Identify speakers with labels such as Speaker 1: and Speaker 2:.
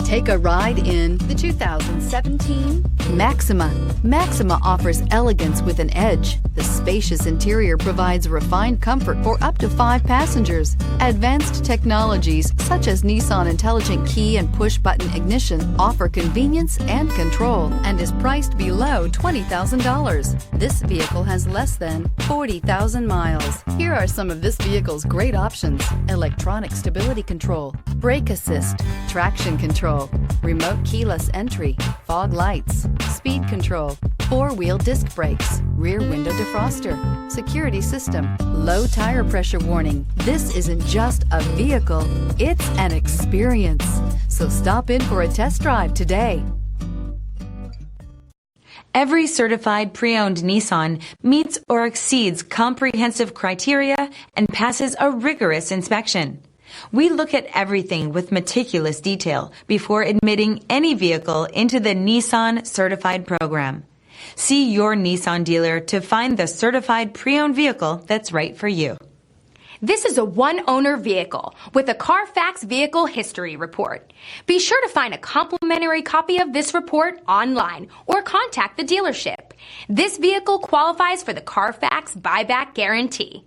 Speaker 1: Take a ride in the 2017 Maxima. Maxima offers elegance with an edge. The spacious interior provides refined comfort for up to 5 passengers. Advanced technologies such as Nissan Intelligent Key and Push-Button Ignition offer convenience and control and is priced below $20,000. This vehicle has less than 40,000 miles. Here are some of this vehicle's great options: electronic stability control, brake assist, traction control, remote keyless entry, fog lights, speed control, 4-wheel disc brakes, rear window defroster, security system, low tire pressure warning. This isn't just a vehicle, it's an experience. So stop in for a test drive today.
Speaker 2: Every certified pre-owned Nissan meets or exceeds comprehensive criteria and passes a rigorous inspection. We look at everything with meticulous detail before admitting any vehicle into the Nissan Certified Program. See your Nissan dealer to find the certified pre-owned vehicle that's right for you.
Speaker 3: This is a one-owner vehicle with a Carfax Vehicle History Report. Be sure to find a complimentary copy of this report online or contact the dealership. This vehicle qualifies for the Carfax Buyback Guarantee.